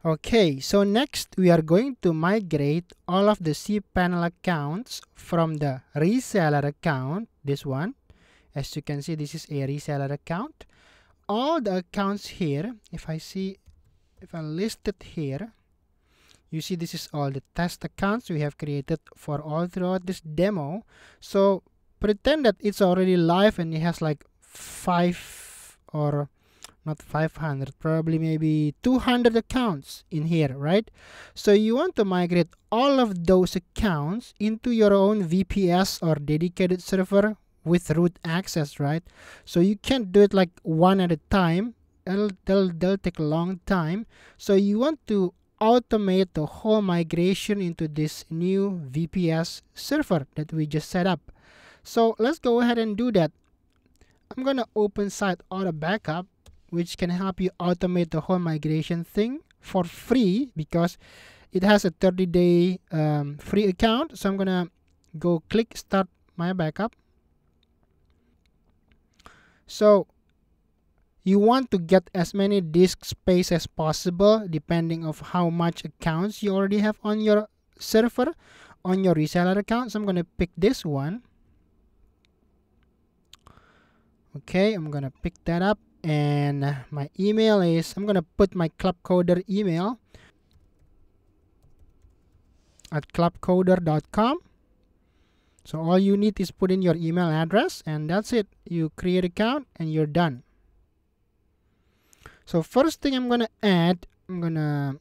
Okay, so next we are going to migrate all of the Cpanel accounts from the reseller account, this one. As you can see, this is a reseller account. All the accounts here, if I list it here, you see this is all the test accounts we have created for all throughout this demo. So pretend that it's already live and it has like 5 or not 500, probably maybe 200 accounts in here, right? So you want to migrate all of those accounts into your own VPS or dedicated server with root access, right? So you can't do it like one at a time. They'll take a long time. So you want to automate the whole migration into this new VPS server that we just set up. So let's go ahead and do that. I'm gonna open Site Auto Backup, which can help you automate the whole migration thing for free because it has a 30-day free account. So I'm gonna go click Start My Backup. So you want to get as many disk space as possible depending of how much accounts you already have on your server, on your reseller account. So I'm gonna pick this one. Okay, I'm gonna pick that up, and my email is, I'm gonna put my clubcoder email at clubcoder.com. So all you need is put in your email address, and that's it. You create an account and you're done. So first thing I'm gonna add, I'm gonna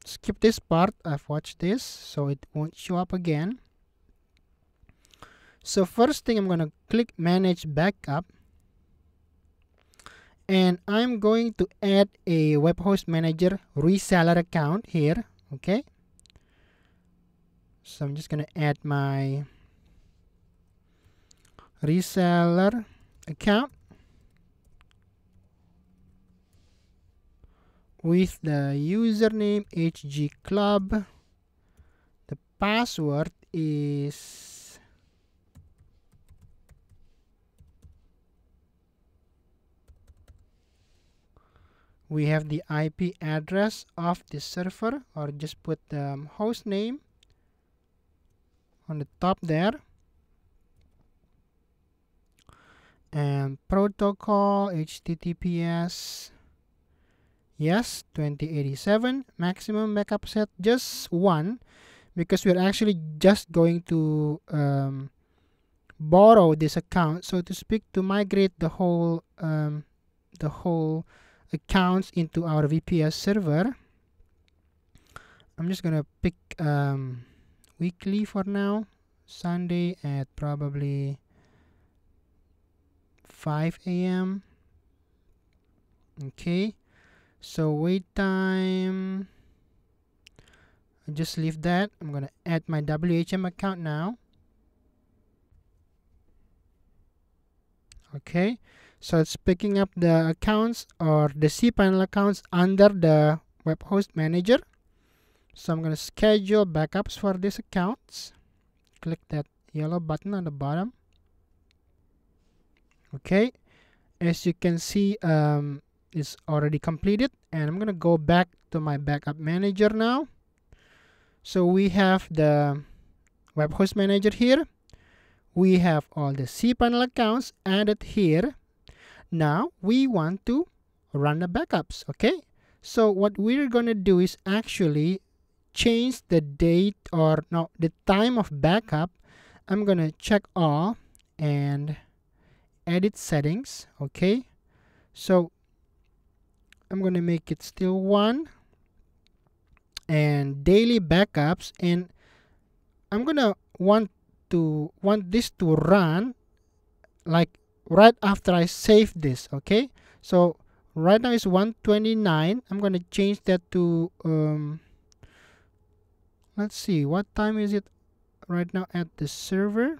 skip this part. I've watched this, so it won't show up again. So first thing, I'm gonna click Manage Backup, and I'm going to add a Webhost Manager reseller account here. Okay, so I'm just gonna add my reseller account with the username hgclub. The password is we have the IP address of the server, or just put the host name on the top there, and protocol HTTPS yes 2087. Maximum backup set just 1, because we're actually just going to borrow this account, so to speak, to migrate the whole accounts into our VPS server. I'm just gonna pick weekly for now, Sunday at probably 5 a.m. Okay, so wait time, I just leave that. I'm gonna add my WHM account now. Okay, so it's picking up the accounts, or the Cpanel accounts, under the Webhost Manager. So I'm gonna schedule backups for these accounts. Click that yellow button on the bottom. Okay, as you can see, it's already completed, and I'm gonna go back to my backup manager now. So we have the Webhost Manager here. We have all the Cpanel accounts added here. Now we want to run the backups. Okay, so what we're gonna do is actually change the date, or no, the time of backup. I'm gonna check all and edit settings. Okay, so I'm gonna make it still 1, and daily backups, and I'm gonna want this to run like right after I save this. Okay, so right now it's 1:29. I'm gonna change that to let's see, what time is it right now at the server?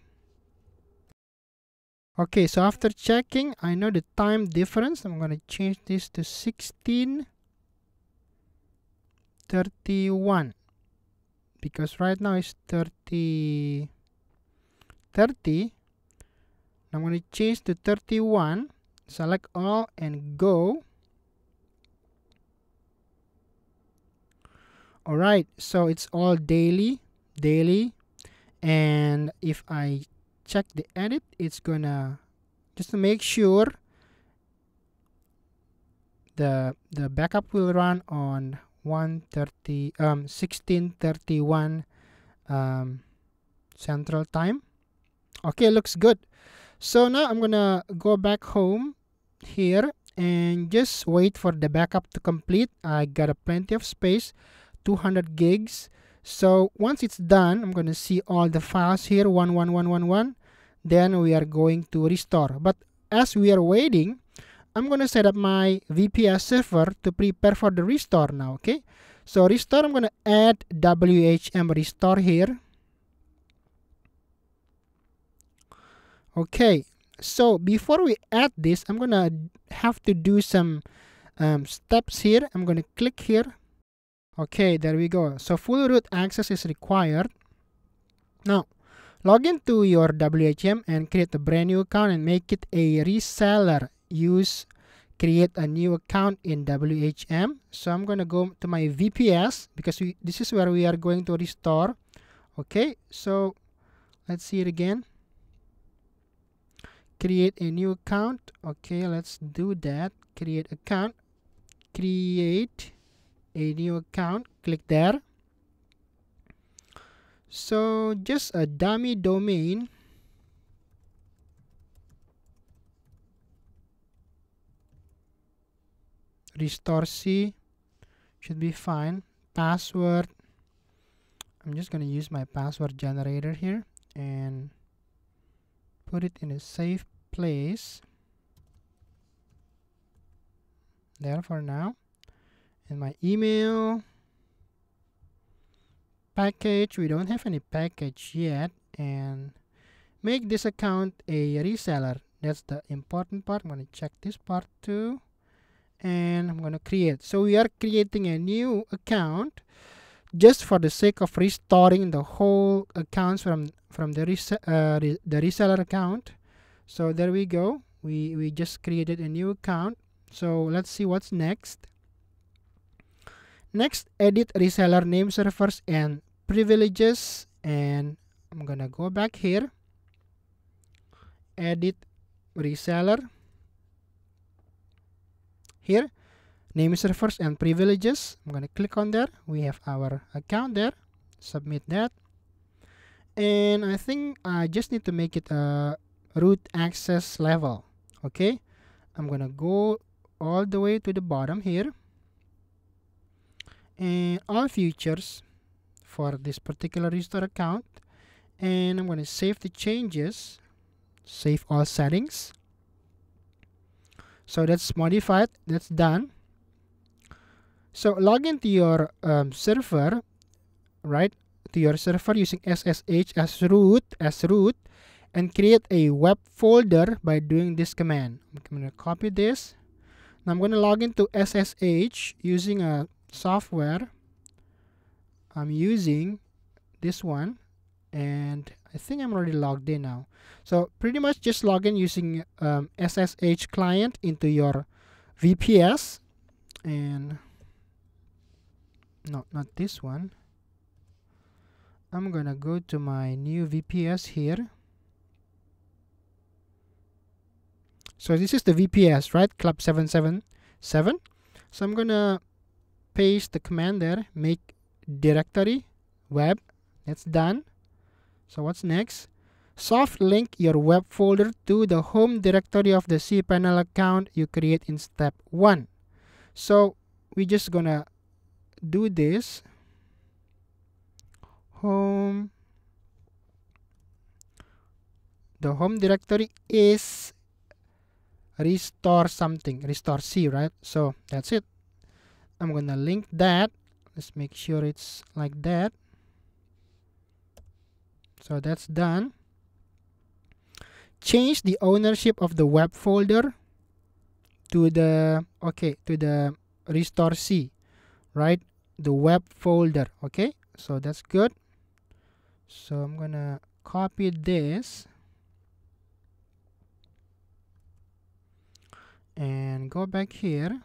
Okay, so after checking, I know the time difference. I'm gonna change this to 16:31, because right now it's 30. I'm gonna change to 31. Select all and go. All right, so it's all daily, and if I check the edit, it's gonna, just to make sure, the backup will run on 16:31 Central Time. Okay, looks good. So now I'm gonna go back home here and just wait for the backup to complete. I got a plenty of space, 200 gigs. So once it's done, I'm gonna see all the files here, 11111. Then we are going to restore. But as we are waiting, I'm gonna set up my VPS server to prepare for the restore now. Okay, so restore, I'm gonna add WHM restore here. Okay, so before we add this, I'm gonna have to do some steps here. I'm gonna click here. Okay, there we go. So full root access is required. Now log into your WHM and create a brand new account and make it a reseller. Create a new account in WHM. So I'm gonna go to my VPS because this is where we are going to restore. Okay, so let's see it again. Create a new account. Okay, let's do that. Create account. Create a new account. Click there. So just a dummy domain. Restore C should be fine. Password, I'm just gonna use my password generator here and put it in a safe place there for now. And my email, package, we don't have any package yet, and make this account a reseller. That's the important part. I'm gonna check this part too, and I'm gonna create. So we are creating a new account just for the sake of restoring the whole accounts from the reseller account. So there we go. We just created a new account. So let's see what's next. Next, edit reseller name servers and privileges, and I'm gonna go back here, edit reseller here, name servers and privileges. I'm gonna click on there. We have our account there. Submit that, and I think I just need to make it a root access level. Okay, I'm gonna go all the way to the bottom here, and all features for this particular restore account, and I'm gonna save the changes, save all settings. So that's modified, that's done. So log into your server, right, to your server using SSH as root, and create a web folder by doing this command. I'm going to copy this. Now I'm going to log into SSH using a software. I'm using this one, and I think I'm already logged in now. So pretty much just log in using SSH client into your VPS, and no, not this one. I'm gonna go to my new VPS here. So this is the VPS, right? Club 777. So I'm gonna paste the command there, make directory web. That's done. So what's next? Soft link your web folder to the home directory of the cPanel account you create in step 1. So we just gonna do this. Home. The home directory is restore something, restore C, right? So that's it. I'm gonna link that. Let's make sure it's like that. So that's done. Change the ownership of the web folder to the restore C, right? The web folder. Okay, so that's good. So I'm gonna copy this and go back here,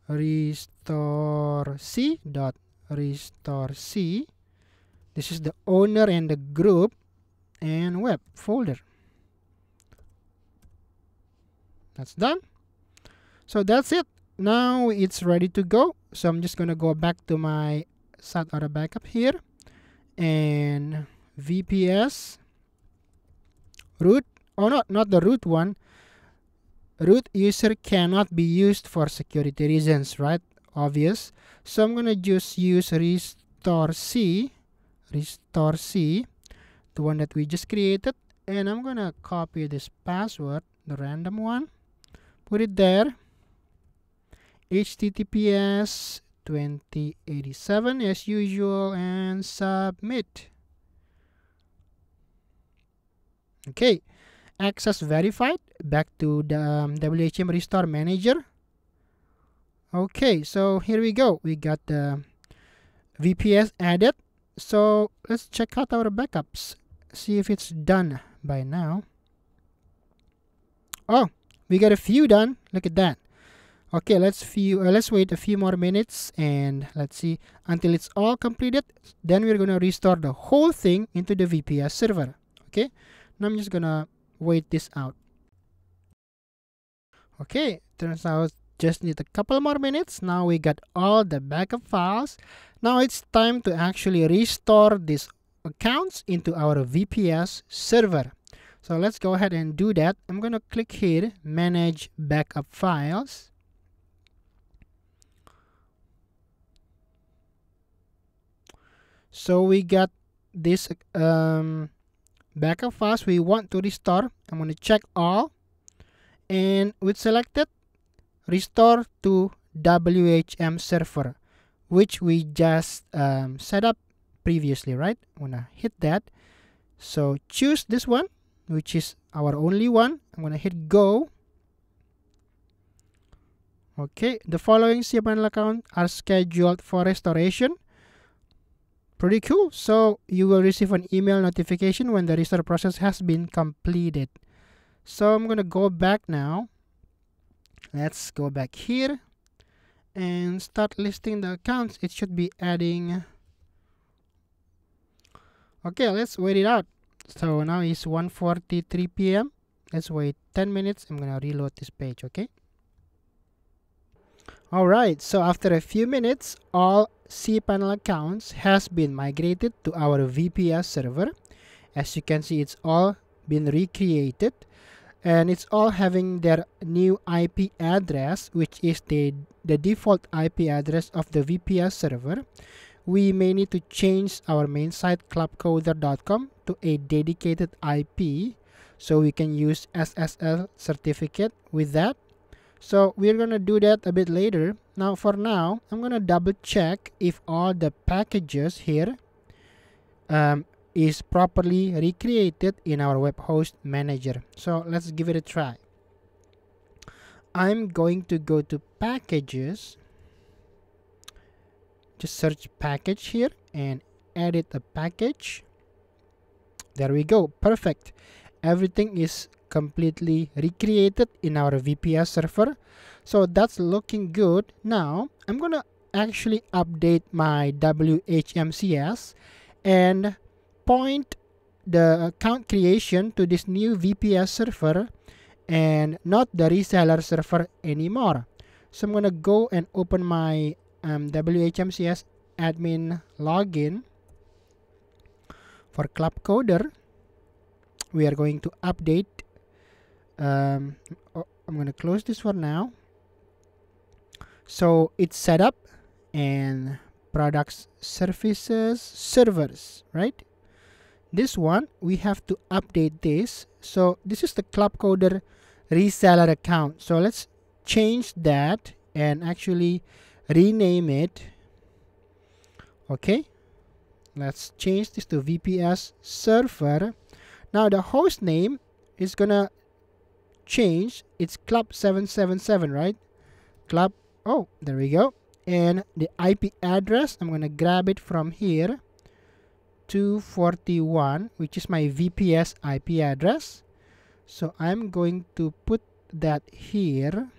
restore c dot restore c. This is the owner and the group and web folder. That's done. So that's it. Now it's ready to go. So I'm just gonna go back to my SAT auto backup here and VPS root. Oh no, not the root one. Root user cannot be used for security reasons, right? Obvious. So I'm gonna just use restore C, the one that we just created, and I'm gonna copy this password, the random one, put it there. HTTPS 2087 as usual, and submit. Okay, access verified. Back to the WHM Restore Manager. Okay, so here we go. We got the VPS added. So let's check out our backups. See if it's done by now. Oh, we got a few done. Look at that. Okay, let's wait a few more minutes and let's see until it's all completed. Then we're gonna restore the whole thing into the VPS server. Okay, now I'm just gonna wait this out. Okay, turns out just need a couple more minutes. Now we got all the backup files. Now it's time to actually restore these accounts into our VPS server. So let's go ahead and do that. I'm gonna click here, manage backup files. So we got this backup files we want to restore. I'm going to check all, and with selected, restore to WHM server, which we just set up previously, right? I'm going to hit that. So choose this one, which is our only one. I'm going to hit go. Okay, the following Cpanel accounts are scheduled for restoration. Pretty cool. So you will receive an email notification when the restore process has been completed. So I'm going to go back now. Let's go back here and start listing the accounts. It should be adding. Okay, let's wait it out. So now it's 1:43 p.m. Let's wait 10 minutes. I'm going to reload this page, okay? Alright, so after a few minutes, all Cpanel accounts has been migrated to our VPS server. As you can see, it's all been recreated and it's all having their new IP address, which is the default IP address of the VPS server. We may need to change our main site clubcoder.com to a dedicated IP so we can use SSL certificate with that. So we're gonna do that a bit later. Now for now, I'm gonna double check if all the packages here is properly recreated in our Webhost manager. So let's give it a try. I'm going to go to packages, just search package here and edit a package. There we go, perfect. Everything is completely recreated in our VPS server. So that's looking good. Now I'm gonna actually update my WHMCS and point the account creation to this new VPS server and not the reseller server anymore. So I'm gonna go and open my WHMCS admin login for Clubcoder. We are going to update. I'm going to close this for now. So it's set up and products, services, servers, right? This one, we have to update this. So this is the Clubcoder reseller account. So let's change that and actually rename it. Okay. Let's change this to VPS server. Now the host name is gonna change. It's club 777, right? Club. Oh, there we go. And the IP address, I'm gonna grab it from here. 241, which is my VPS IP address. So I'm going to put that here.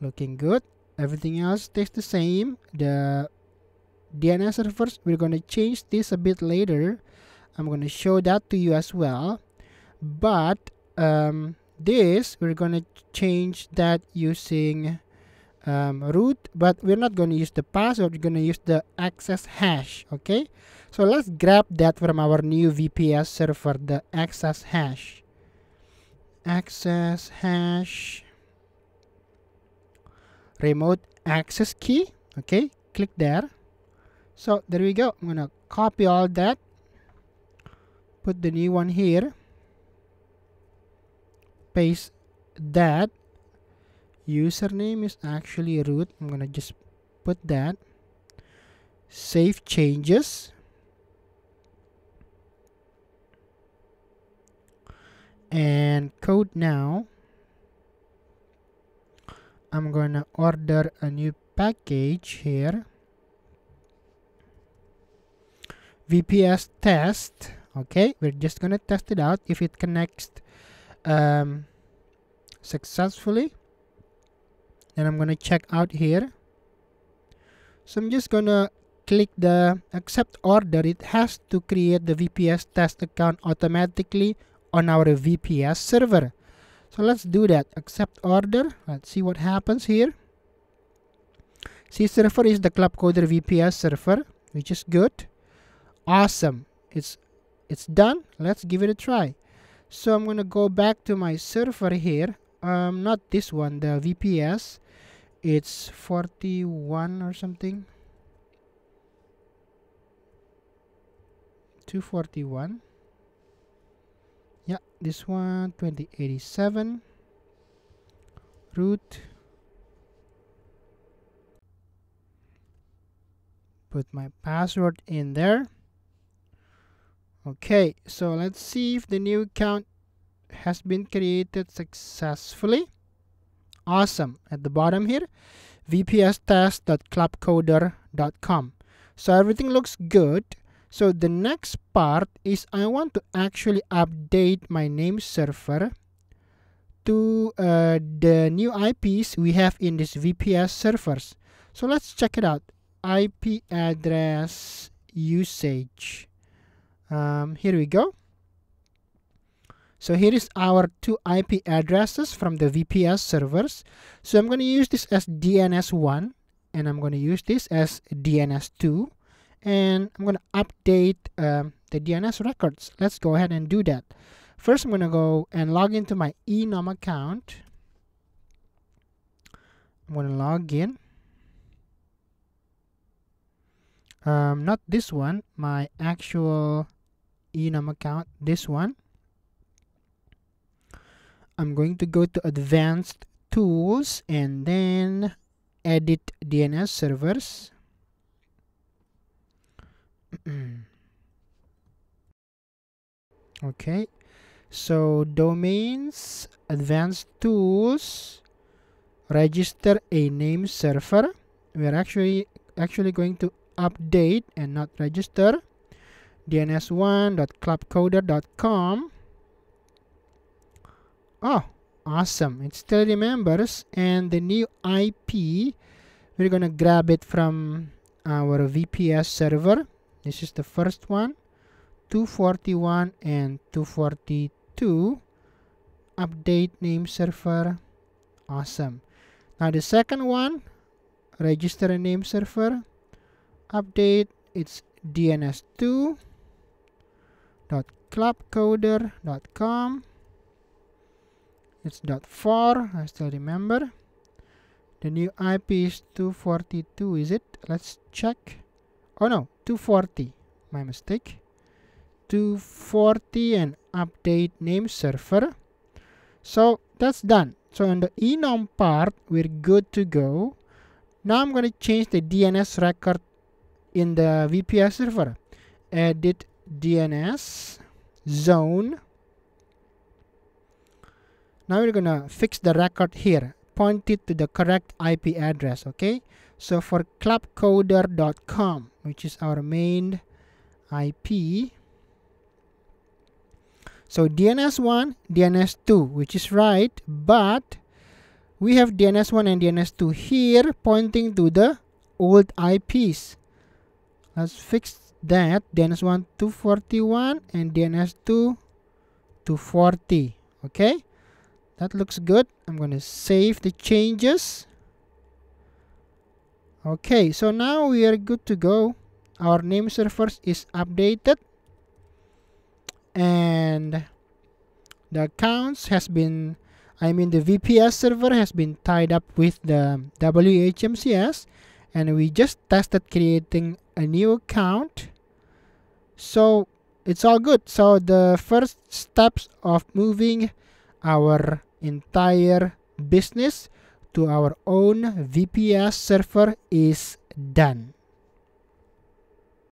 Looking good. Everything else stays the same. The DNS servers, we're going to change this a bit later. I'm going to show that to you as well. But this, we're going to change that using root, but we're not going to use the password. We're going to use the access hash. Okay, so let's grab that from our new VPS server, the access hash. Access hash remote access key. Okay, click there. So there we go. I'm gonna copy all that, put the new one here, paste that. Username is actually root. I'm gonna just put that. Save changes. And code now. I'm gonna order a new package here. Vps Test. Okay, we're just gonna test it out if it connects successfully. And I'm gonna check out here. So I'm just gonna click the accept order. It has to create the VPS test account automatically on our VPS server. So let's do that. Accept order. Let's see what happens here. C server is the Clubcoder VPS server, which is good. Awesome. It's done. Let's give it a try. So I'm gonna go back to my server here. Not this one, the VPS. It's 41 or something. 241. Yeah, this one, 2087. Root. Put my password in there. Okay, so let's see if the new account has been created successfully. Awesome. At the bottom here, vpstest.clubcoder.com. So everything looks good. So the next part is I want to actually update my name server to the new IPs we have in this VPS servers. So let's check it out. IP address usage. Here we go. So here is our two IP addresses from the VPS servers. So I'm going to use this as DNS1 and I'm going to use this as DNS2. And I'm going to update the DNS records. Let's go ahead and do that. First, I'm going to go and log into my enum account. I'm going to log in. Not this one, my actual enum account, this one. I'm going to go to Advanced Tools and then Edit DNS Servers. Okay, so domains, Advanced Tools, register a name server. We're actually going to update and not register. dns1.clubcoder.com. Oh, awesome. It still remembers. And the new IP, we're going to grab it from our VPS server. This is the first one. 241 and 242. Update name server. Awesome. Now the second one, register a name server. Update, it's dns2.clubcoder.com. It's .4, I still remember. The new IP is 242, is it? Let's check. Oh no, 240, my mistake. 240 and update name server. So that's done. So on the enum part, we're good to go. Now I'm going to change the DNS record in the VPS server. Edit DNS zone. Now we're going to fix the record here. Point it to the correct IP address, okay? So for clubcoder.com, which is our main IP. So DNS1, DNS2, which is right, but we have DNS1 and DNS2 here pointing to the old IPs. Let's fix that. DNS1 241 and DNS2 240. Okay, that looks good. I'm going to save the changes. Okay, so now we are good to go. Our name servers is updated, and the accounts has been, the VPS server has been tied up with the WHMCS, and we just tested creating a new account. So it's all good. So the first steps of moving our entire business to our own VPS server is done.